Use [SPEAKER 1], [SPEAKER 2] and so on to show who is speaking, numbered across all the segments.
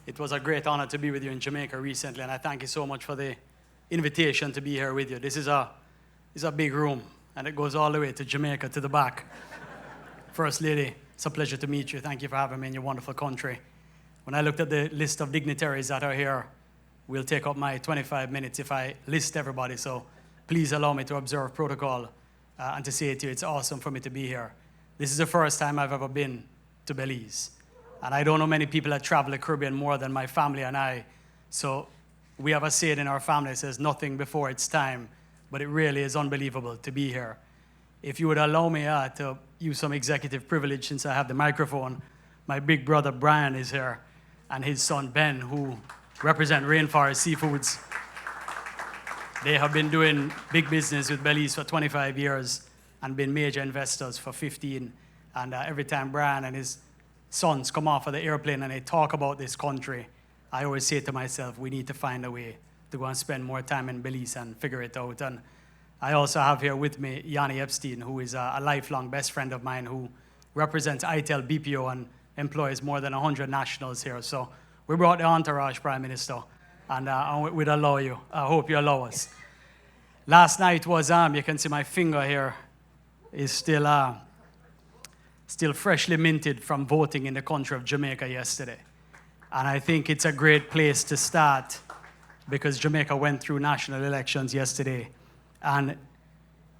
[SPEAKER 1] It was a great honor to be with you in Jamaica recently, and I thank you so much for the invitation to be here with you. This is a big room, and it goes all the way to Jamaica, to the back. First Lady, it's a pleasure to meet you. Thank you for having me in your wonderful country. When I looked at the list of dignitaries that are here, we'll take up my 25 minutes if I list everybody, so please allow me to observe protocol and to say to you, it's awesome for me to be here. This is the first time I've ever been to Belize. And I don't know many people that travel the Caribbean more than my family and I. So we have a saying in our family that says nothing before it's time, but it really is unbelievable to be here. If you would allow me to use some executive privilege since I have the microphone, my big brother Brian is here and his son Ben, who represent Rainforest Seafoods. They have been doing big business with Belize for 25 years and been major investors for 15. And every time Brian and his sons come off of the airplane and they talk about this country, I always say to myself, we need to find a way to go and spend more time in Belize and figure it out. And I also have here with me Yanni Epstein, who is a lifelong best friend of mine who represents ITEL BPO and employs more than 100 nationals here. So we brought the entourage, Prime Minister, and we'd allow you. I hope you allow us. Last night was, you can see my finger here is still freshly minted from voting in the country of Jamaica yesterday. And I think it's a great place to start because Jamaica went through national elections yesterday. And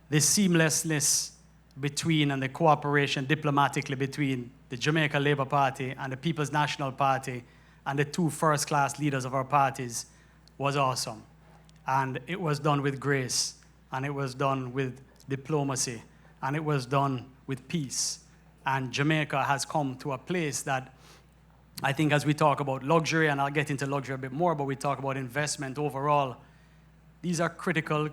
[SPEAKER 1] the seamlessness between and the cooperation diplomatically between the Jamaica Labour Party and the People's National Party and the two first-class leaders of our parties was awesome. And it was done with grace, and it was done with diplomacy, and it was done with peace. And Jamaica has come to a place that I think as we talk about luxury, and I'll get into luxury a bit more, but we talk about investment overall, these are critical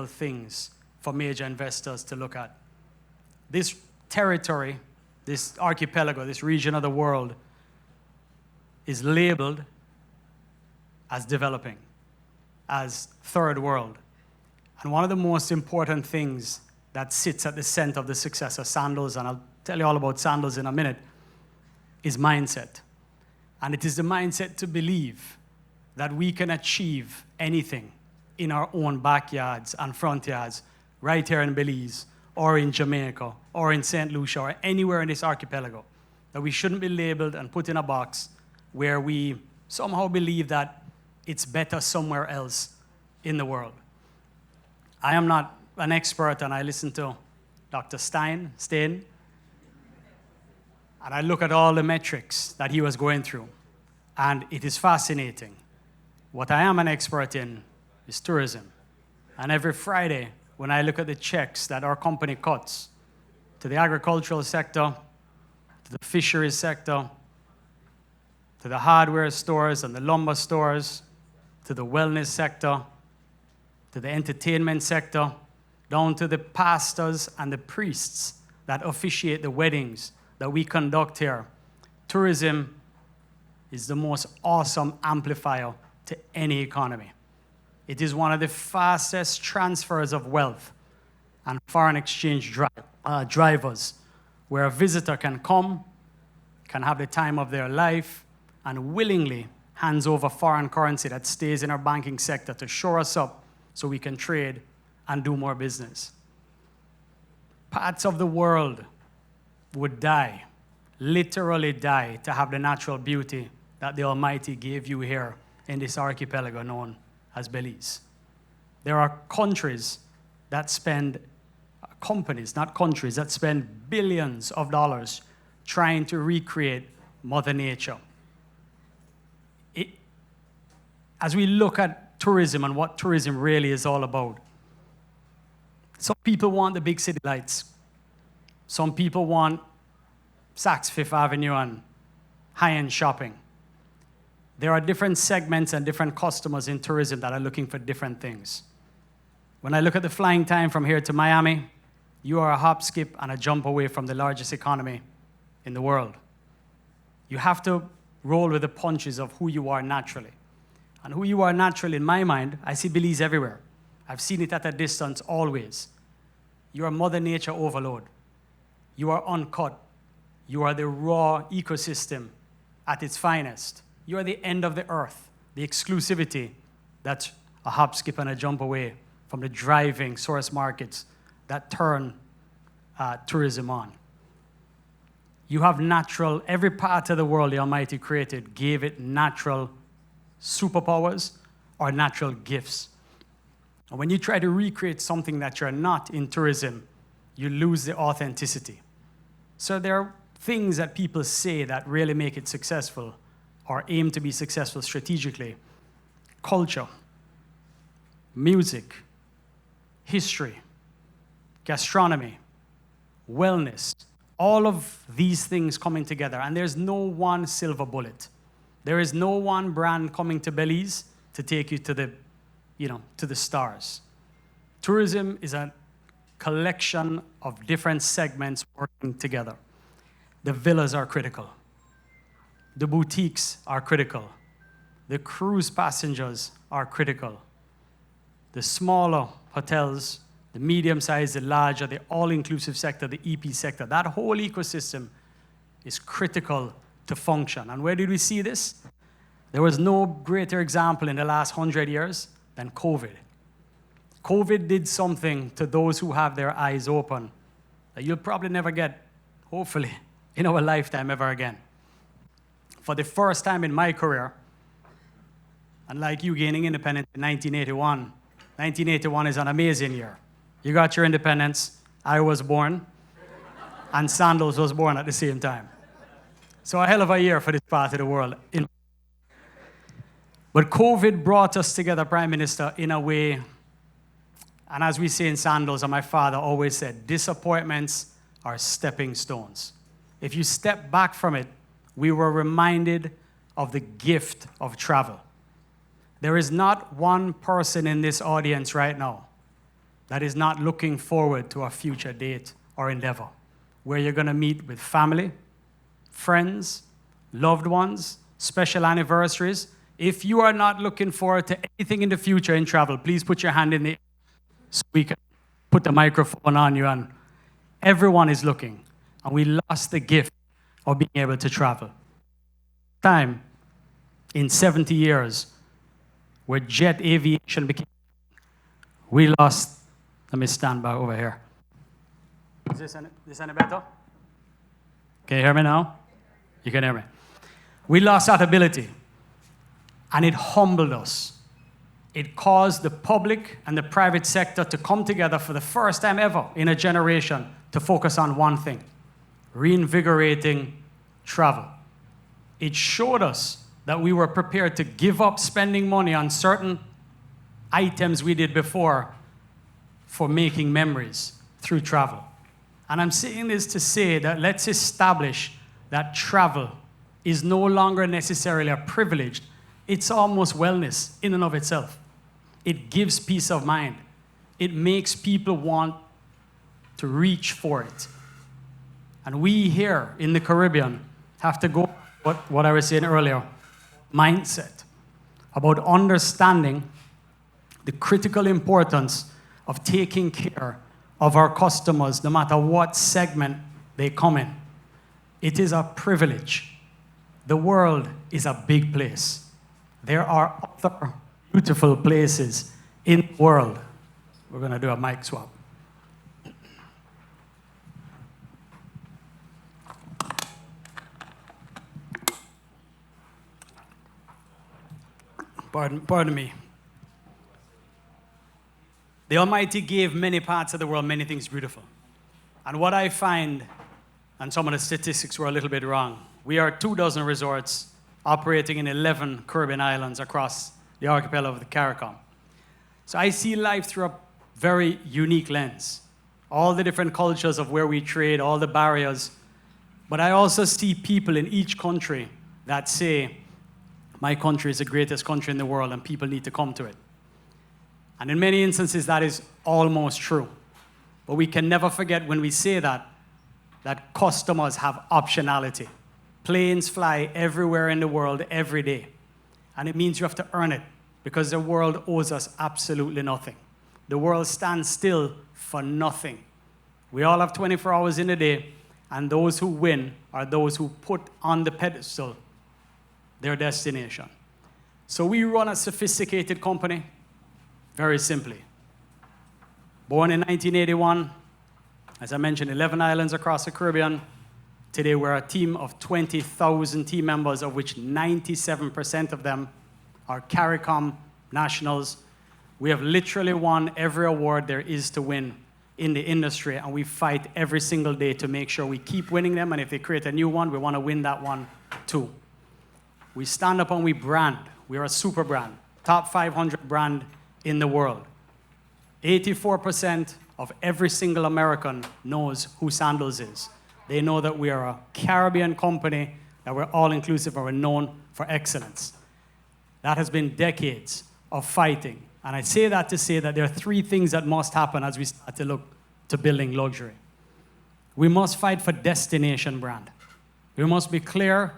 [SPEAKER 1] things for major investors to look at. This territory, this archipelago, this region of the world is labeled as developing, as third world. And one of the most important things that sits at the center of the success of Sandals, and I'll tell you all about Sandals in a minute, is mindset. And it is the mindset to believe that we can achieve anything in our own backyards and front yards, right here in Belize, or in Jamaica, or in St. Lucia, or anywhere in this archipelago. That we shouldn't be labeled and put in a box where we somehow believe that it's better somewhere else in the world. I am not an expert, and I listen to Dr. Stein, and I look at all the metrics that he was going through, and it is fascinating. What I am an expert in is tourism. And every Friday, when I look at the checks that our company cuts to the agricultural sector, to the fisheries sector, to the hardware stores and the lumber stores, to the wellness sector, to the entertainment sector, down to the pastors and the priests that officiate the weddings that we conduct here. Tourism is the most awesome amplifier to any economy. It is one of the fastest transfers of wealth and foreign exchange drivers, where a visitor can come, can have the time of their life, and willingly hands over foreign currency that stays in our banking sector to shore us up so we can trade and do more business. Parts of the world would die, literally die, to have the natural beauty that the Almighty gave you here in this archipelago known as Belize. There are countries that spend, companies, not countries, that spend billions of dollars trying to recreate Mother Nature. As we look at tourism and what tourism really is all about, some people want the big city lights. Some people want Saks Fifth Avenue and high-end shopping. There are different segments and different customers in tourism that are looking for different things. When I look at the flying time from here to Miami, you are a hop, skip, and a jump away from the largest economy in the world. You have to roll with the punches of who you are naturally. And who you are naturally, in my mind, I see Belize everywhere. I've seen it at a distance always. You are Mother Nature overload. You are uncut. You are the raw ecosystem at its finest. You are the end of the earth, the exclusivity that's a hop, skip, and a jump away from the driving source markets that turn tourism on. You have natural, every part of the world the Almighty created gave it natural superpowers or natural gifts. And when you try to recreate something that you're not in tourism, you lose the authenticity. So there are things that people say that really make it successful or aim to be successful strategically. Culture, music, history, gastronomy, wellness, all of these things coming together. And there's no one silver bullet. There is no one brand coming to Belize to take you to the stars. Tourism is a collection of different segments working together. The villas are critical. The boutiques are critical. The cruise passengers are critical. The smaller hotels, the medium-sized, the larger, the all-inclusive sector, the EP sector, that whole ecosystem is critical to function. And where did we see this? There was no greater example in the last 100 years than COVID. COVID did something to those who have their eyes open that you'll probably never get, hopefully, in our lifetime ever again. For the first time in my career, and like you gaining independence in 1981, 1981 is an amazing year. You got your independence, I was born, and Sandals was born at the same time. So a hell of a year for this part of the world. But COVID brought us together, Prime Minister, in a way, and as we say in Sandals, and my father always said, disappointments are stepping stones. If you step back from it, we were reminded of the gift of travel. There is not one person in this audience right now that is not looking forward to a future date or endeavor where you're going to meet with family, friends, loved ones, special anniversaries. If you are not looking forward to anything in the future in travel, please put your hand in the air so we can put the microphone on you. And everyone is looking. And we lost the gift of being able to travel. Time in 70 years where jet aviation became, we lost. Let me stand back over here. Is this any better? Can you hear me now? You can hear me. We lost that ability, and it humbled us. It caused the public and the private sector to come together for the first time ever in a generation to focus on one thing: reinvigorating travel. It showed us that we were prepared to give up spending money on certain items we did before for making memories through travel. And I'm saying this to say that let's establish that travel is no longer necessarily a privilege. It's almost wellness in and of itself. It gives peace of mind. It makes people want to reach for it. And we here in the Caribbean have to go what I was saying earlier, mindset, about understanding the critical importance of taking care of our customers no matter what segment they come in. It is a privilege. The world is a big place. There are other beautiful places in the world. We're going to do a mic swap. Pardon me. The Almighty gave many parts of the world many things beautiful. And what I find, and some of the statistics were a little bit wrong, we are 24 resorts operating in 11 Caribbean islands across the archipelago of the CARICOM. So I see life through a very unique lens. All the different cultures of where we trade, all the barriers. But I also see people in each country that say, my country is the greatest country in the world and people need to come to it. And in many instances, that is almost true. But we can never forget when we say that customers have optionality. Planes fly everywhere in the world every day. And it means you have to earn it because the world owes us absolutely nothing. The world stands still for nothing. We all have 24 hours in a day, and those who win are those who put on the pedestal their destination. So we run a sophisticated company, very simply. Born in 1981, as I mentioned, 11 islands across the Caribbean. Today we're a team of 20,000 team members, of which 97% of them are CARICOM nationals. We have literally won every award there is to win in the industry, and we fight every single day to make sure we keep winning them, and if they create a new one, we want to win that one too. We stand up and we brand. We are a super brand, top 500 brand in the world. 84% of every single American knows who Sandals is. They know that we are a Caribbean company, that we're all-inclusive, and we're known for excellence. That has been decades of fighting. And I say that to say that there are three things that must happen as we start to look to building luxury. We must fight for destination brand. We must be clear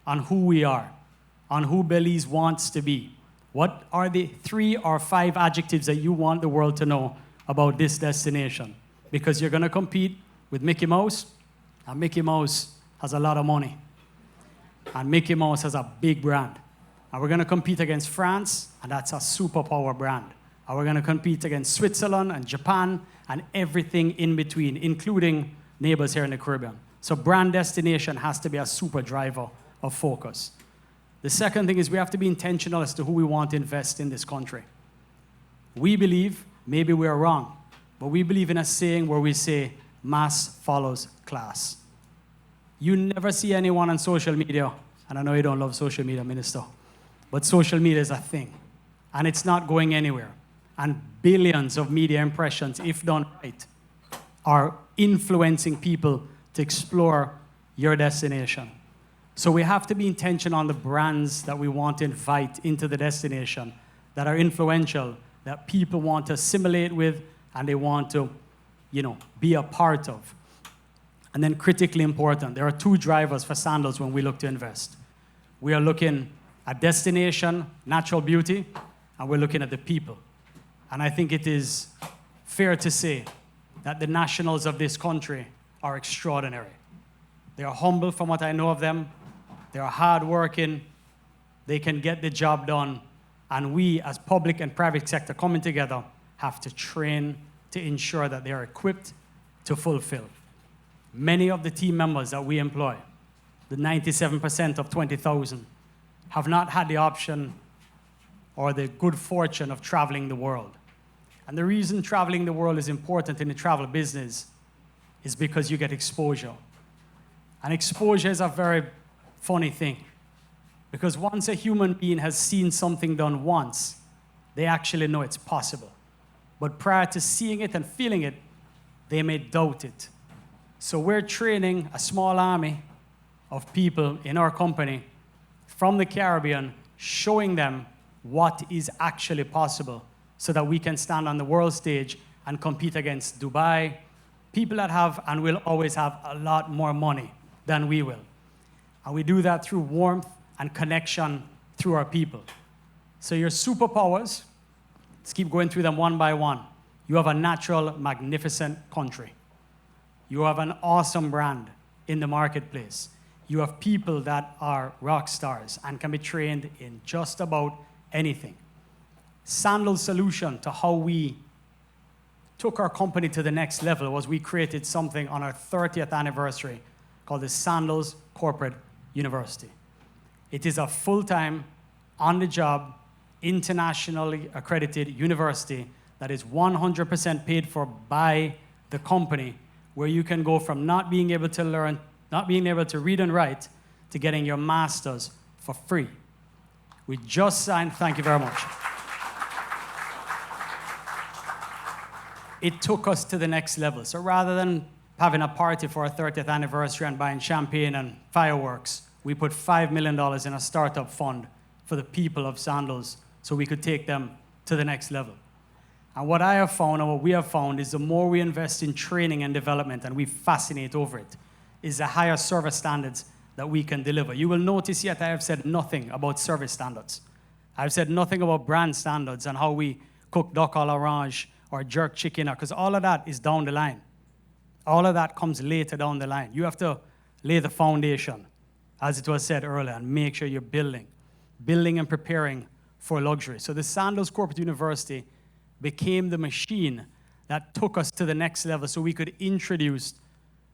[SPEAKER 1] on who we are, on who Belize wants to be. What are the 3 or 5 adjectives that you want the world to know about this destination? Because you're going to compete with Mickey Mouse, and Mickey Mouse has a lot of money. And Mickey Mouse has a big brand. And we're going to compete against France, and that's a superpower brand. And we're going to compete against Switzerland and Japan and everything in between, including neighbors here in the Caribbean. So brand destination has to be a super driver of focus. The second thing is we have to be intentional as to who we want to invest in this country. We believe, maybe we're wrong, but we believe in a saying where we say, mass follows class. You never see anyone on social media, and I know you don't love social media, Minister, but social media is a thing, and it's not going anywhere. And billions of media impressions, if done right, are influencing people to explore your destination. So we have to be intentional on the brands that we want to invite into the destination that are influential, that people want to assimilate with, and they want to, be a part of. And then critically important, there are 2 drivers for Sandals when we look to invest. We are looking at destination, natural beauty, and we're looking at the people. And I think it is fair to say that the nationals of this country are extraordinary. They are humble from what I know of them. They are hardworking. They can get the job done. And we, as public and private sector coming together, have to train to ensure that they are equipped to fulfill. Many of the team members that we employ, the 97% of 20,000, have not had the option or the good fortune of traveling the world. And the reason traveling the world is important in the travel business is because you get exposure. And exposure is a very funny thing, because once a human being has seen something done once, they actually know it's possible. But prior to seeing it and feeling it, they may doubt it. So we're training a small army of people in our company from the Caribbean, showing them what is actually possible so that we can stand on the world stage and compete against Dubai, people that have and will always have a lot more money than we will. And we do that through warmth and connection through our people. So your superpowers, let's keep going through them one by one. You have a natural, magnificent country. You have an awesome brand in the marketplace. You have people that are rock stars and can be trained in just about anything. Sandals' solution to how we took our company to the next level was we created something on our 30th anniversary called the Sandals Corporate University. It is a full-time, on-the-job, internationally accredited university that is 100% paid for by the company, where you can go from not being able to learn, not being able to read and write, to getting your master's for free. We just signed, thank you very much. It took us to the next level. So rather than having a party for our 30th anniversary and buying champagne and fireworks, we put $5 million in a startup fund for the people of Sandals so we could take them to the next level. And what I have found, and what we have found, is the more we invest in training and development, and we fascinate over it, is the higher service standards that we can deliver. You will notice yet I have said nothing about service standards. I've said nothing about brand standards and how we cook duck à l'orange or jerk chicken, because all of that is down the line. All of that comes later down the line. You have to lay the foundation as it was said earlier, and make sure you're building and preparing for luxury. So the Sandals Corporate University became the machine that took us to the next level so we could introduce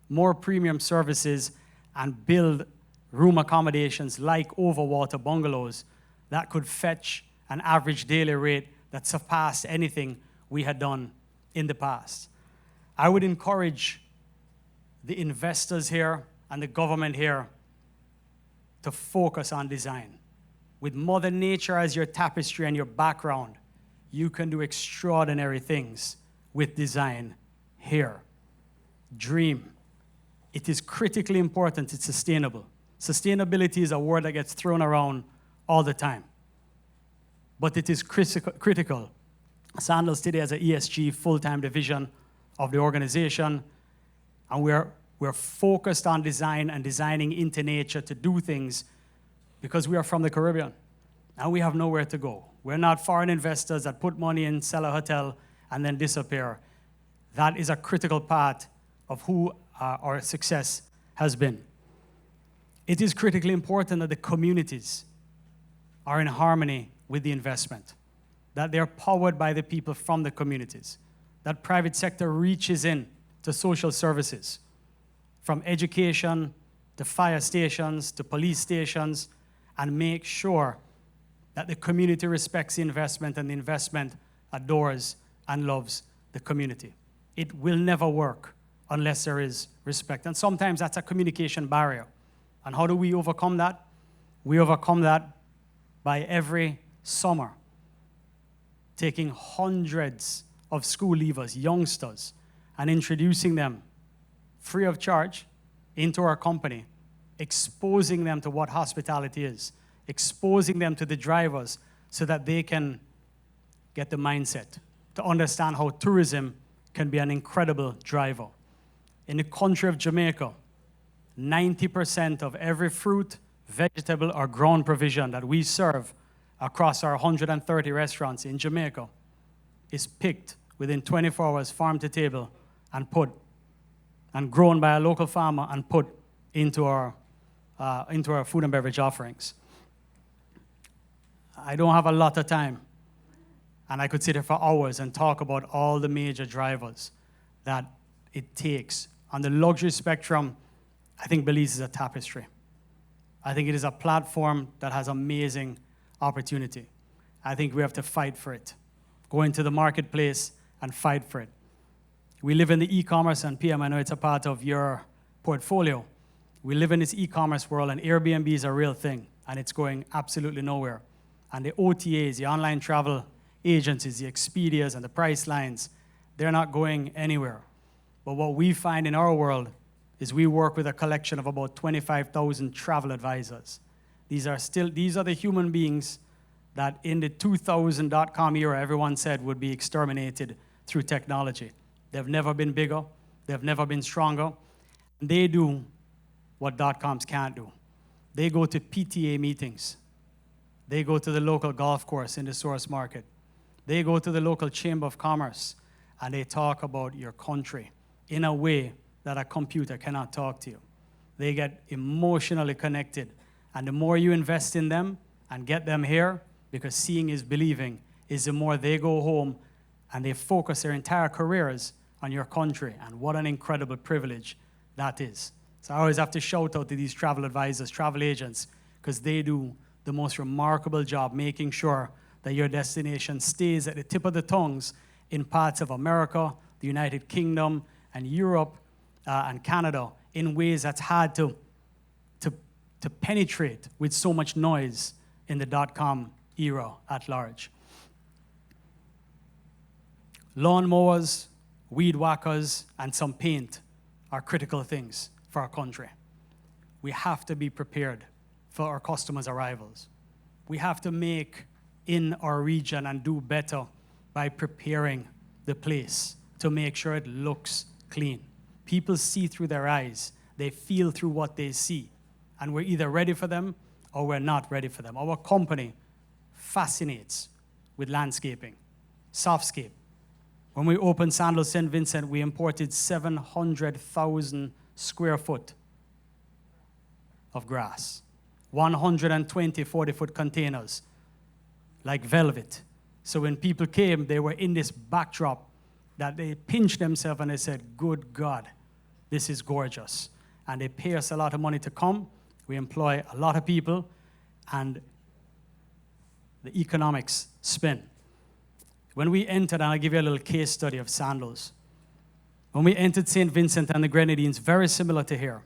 [SPEAKER 1] more premium services and build room accommodations like overwater bungalows that could fetch an average daily rate that surpassed anything we had done in the past. I would encourage the investors here and the government here to focus on design. With Mother Nature as your tapestry and your background, you can do extraordinary things with design here. Dream. It is critically important. It's sustainable. Sustainability is a word that gets thrown around all the time. But it is critical. Sandals today has an ESG full-time division of the organization, and we're focused on design and designing into nature to do things because we are from the Caribbean, and we have nowhere to go. We're not foreign investors that put money in, sell a hotel, and then disappear. That is a critical part of who our success has been. It is critically important that the communities are in harmony with the investment, that they're powered by the people from the communities, that private sector reaches in to social services, from education to fire stations to police stations, and make sure that the community respects the investment and the investment adores and loves the community. It will never work unless there is respect. And sometimes that's a communication barrier. And how do we overcome that? We overcome that by every summer taking hundreds of school leavers, youngsters, and introducing them free of charge into our company, exposing them to what hospitality is, exposing them to the drivers so that they can get the mindset to understand how tourism can be an incredible driver. In the country of Jamaica, 90% of every fruit, vegetable, or ground provision that we serve across our 130 restaurants in Jamaica is picked within 24 hours, farm to table, and grown by a local farmer and put into our food and beverage offerings. I don't have a lot of time, and I could sit here for hours and talk about all the major drivers that it takes. On the luxury spectrum, I think Belize is a tapestry. I think it is a platform that has amazing opportunity. I think we have to fight for it. Go into the marketplace and fight for it. We live in the e-commerce, and PM, I know it's a part of your portfolio. We live in this e-commerce world, and Airbnb is a real thing, and it's going absolutely nowhere. And the OTAs, the online travel agencies, the Expedias, and the Pricelines, they're not going anywhere. But what we find in our world is we work with a collection of about 25,000 travel advisors. These are the human beings that in the 2000 .com era, everyone said would be exterminated through technology. They've never been bigger. They've never been stronger. They do what .coms can't do. They go to PTA meetings. They go to the local golf course in the source market. They go to the local chamber of commerce, and they talk about your country in a way that a computer cannot talk to you. They get emotionally connected. And the more you invest in them and get them here, because seeing is believing, is the more they go home and they focus their entire careers on your country. And what an incredible privilege that is. So I always have to shout out to these travel advisors, travel agents, because they do the most remarkable job making sure that your destination stays at the tip of the tongues in parts of America, the United Kingdom, and Europe, and Canada in ways that's hard to penetrate with so much noise in the .com era at large. Lawnmowers, weed whackers, and some paint are critical things for our country. We have to be prepared for our customers' arrivals. We have to make in our region and do better by preparing the place to make sure it looks clean. People see through their eyes. They feel through what they see. And we're either ready for them or we're not ready for them. Our company fascinates with landscaping, softscape. When we opened Sandals St. Vincent, we imported 700,000 square foot of grass. 120 40-foot containers, like velvet. So when people came, they were in this backdrop that they pinched themselves and they said, good God, this is gorgeous. And they pay us a lot of money to come. We employ a lot of people, and the economics spin. When we entered, and I'll give you a little case study of Sandals. When we entered St. Vincent and the Grenadines, very similar to here.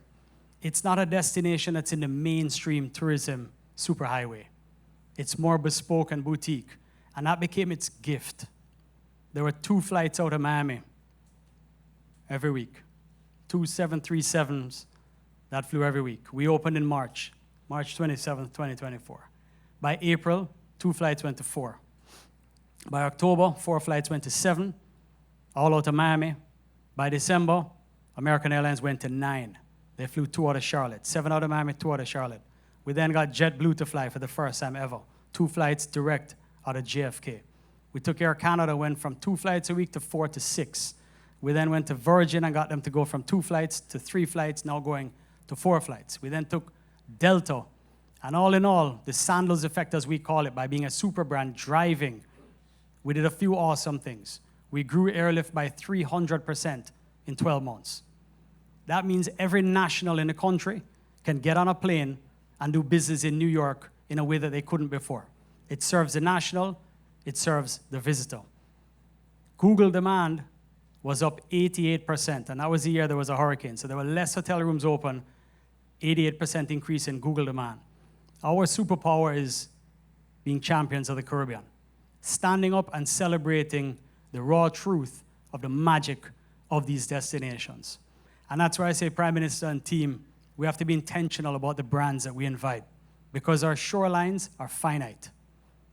[SPEAKER 1] It's not a destination that's in the mainstream tourism superhighway. It's more bespoke and boutique. And that became its gift. There were 2 flights out of Miami every week. 2 737s that flew every week. We opened in March 27th, 2024. By April, 2 flights went to 4. By October, 4 flights went to 7, all out of Miami. By December, American Airlines went to 9. They flew 2 out of Charlotte, 7 out of Miami, 2 out of Charlotte. We then got JetBlue to fly for the first time ever. 2 flights direct out of JFK. We took Air Canada, went from 2 flights a week to 4 to 6. We then went to Virgin and got them to go from 2 flights to 3 flights, now going to 4 flights. We then took Delta. And all in all, the Sandals effect, as we call it, by being a super brand driving, we did a few awesome things. We grew airlift by 300% in 12 months. That means every national in the country can get on a plane and do business in New York in a way that they couldn't before. It serves the national, it serves the visitor. Google demand was up 88%, and that was the year there was a hurricane. So there were less hotel rooms open, 88% increase in Google demand. Our superpower is being champions of the Caribbean, standing up and celebrating the raw truth of the magic of these destinations. And that's why I say, Prime Minister and team, we have to be intentional about the brands that we invite, because our shorelines are finite.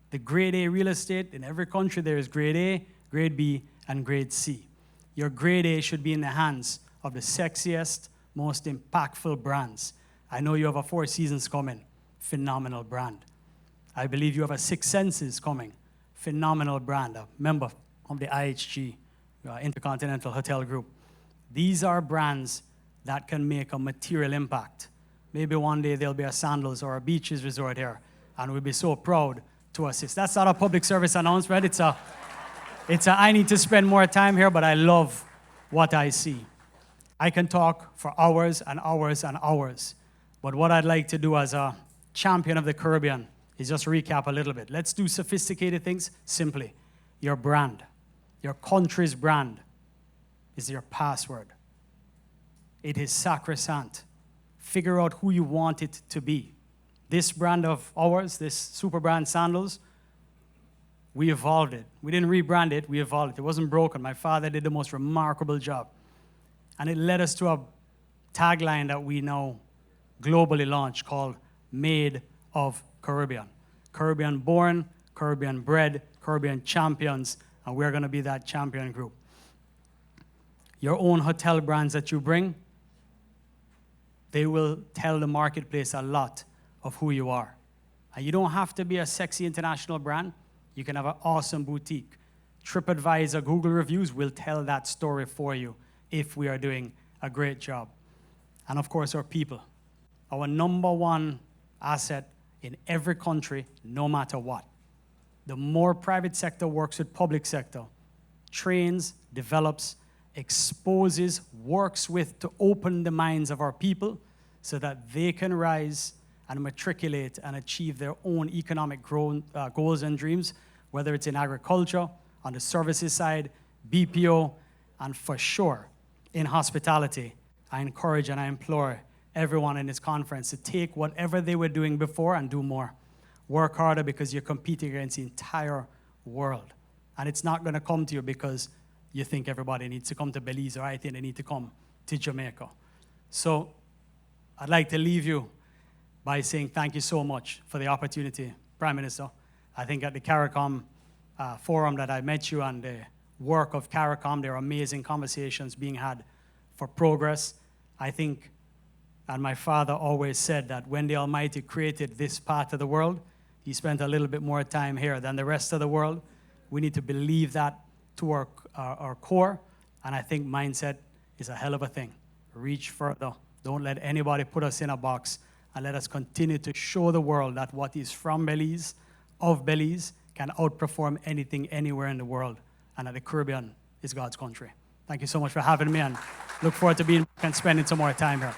[SPEAKER 1] The grade A real estate, in every country there is grade A, grade B, and grade C. Your grade A should be in the hands of the sexiest, most impactful brands. I know you have a Four Seasons coming, phenomenal brand. I believe you have a Six Senses coming, phenomenal brand, a member of the IHG, Intercontinental Hotel Group. These are brands that can make a material impact. Maybe one day there'll be a Sandals or a Beaches resort here, and we'll be so proud to assist. That's not a public service announcement. It's a I need to spend more time here, but I love what I see. I can talk for hours and hours and hours, but what I'd like to do as a champion of the Caribbean is just recap a little bit. Let's do sophisticated things simply. Your brand, your country's brand is your password. It is sacrosanct. Figure out who you want it to be. This brand of ours, this super brand Sandals, we evolved it. We didn't rebrand it, we evolved it. It wasn't broken. My father did the most remarkable job. And it led us to a tagline that we now globally launched called Made of Caribbean. Caribbean born, Caribbean bred, Caribbean champions, and we're going to be that champion group. Your own hotel brands that you bring, they will tell the marketplace a lot of who you are. And you don't have to be a sexy international brand. You can have an awesome boutique. TripAdvisor, Google reviews will tell that story for you if we are doing a great job. And of course, our people. Our number one asset in every country, no matter what. The more private sector works with public sector, trains, develops, exposes, works with to open the minds of our people so that they can rise and matriculate and achieve their own economic goals and dreams, whether it's in agriculture, on the services side, BPO, and for sure in hospitality. I encourage and I implore everyone in this conference to take whatever they were doing before and do more. Work harder because you're competing against the entire world. And it's not going to come to you because you think everybody needs to come to Belize, or I think they need to come to Jamaica. So I'd like to leave you by saying thank you so much for the opportunity, Prime Minister. I think at the CARICOM forum that I met you and the work of CARICOM, there are amazing conversations being had for progress. I think, and my father always said that when the Almighty created this part of the world, he spent a little bit more time here than the rest of the world. We need to believe that to our core, and I think mindset is a hell of a thing. Reach further. Don't let anybody put us in a box, And let us continue to show the world that what is from Belize, of Belize, can outperform anything anywhere in the world. And that the Caribbean is God's country. Thank you so much for having me, and look forward to being back and spending some more time here.